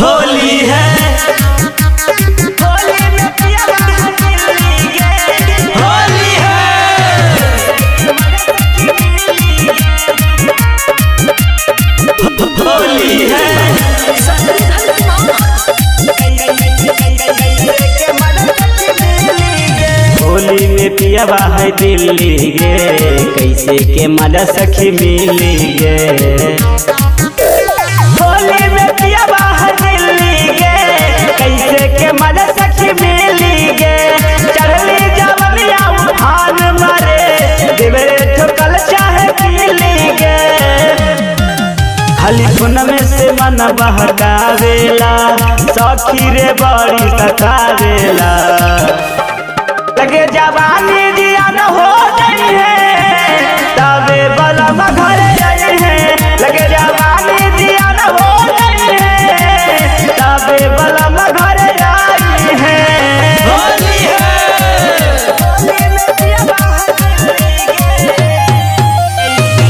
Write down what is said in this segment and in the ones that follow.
होली है, होली में पियवा दिल्ली गे, होली है, होली है, होली में पियवा है दिल्ली गे, कैसे के मजा सखी मिली गे। होली में पियवा है दिल्ली गे, कैसे के मजा सखी मिली गे। चढ़ली जवनिया उफान मारे, देवरे ठोकल चाहे पीली गे। खाली खुन में से मन बहकावेला, सखी रे बड़ी सतावेला। लगे जवानी जियान हो गई है, तबे बलम घर आई है। लगे जवानी जियान हो गई है, तबे बलम घर आई है। होली है, होली में पियवा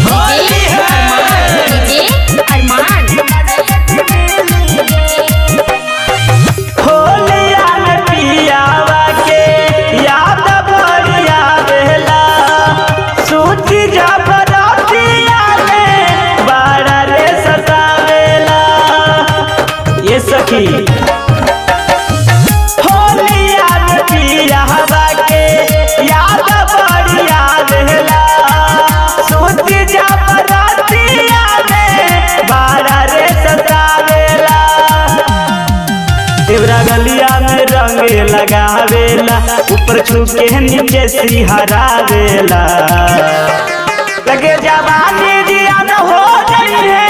होली है, होलिया में पियावा के याद बढ़िया बेला, सूची जबरतिया में बाड़ा रे सतावेला। ये सखी होलिया में पियावा के याद बढ़िया बेला, सूची जबरतिया में बाड़ा रे सतावेला। देवरा गलिया में रंग लगावेला, ऊपर छुके नीचे सिहरावेला। लगे जवानी जियान हो गई है,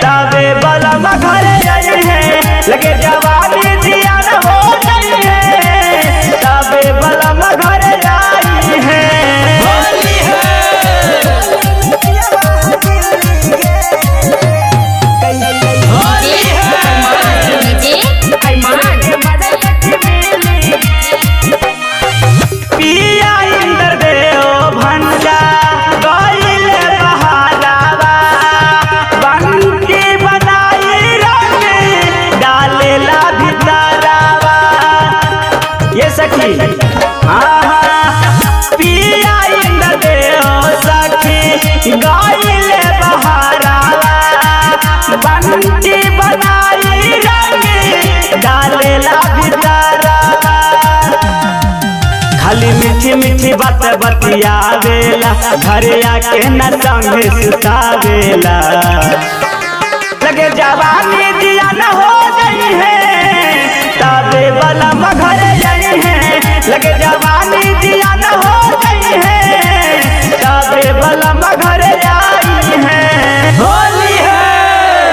तबे बलम घर आई है। लगे जवानी जियान हो गई है, तबे बलम घर आई है। होली पिया इंद्र देव भंडा गइल बहारावा, बंटी बनाई रंग डालेला भितरावा। ये सखी पिया इंद्र देव सखी गइल बहारावा, बंटी बनाई रंग डालेला भितरावा। खाली मीठी मीठी बात बतियावेला, घरे आके न संगे सुतावेला। लगे जवानी जियान हो गई है, तबे बलम घर आई है। लगे जवानी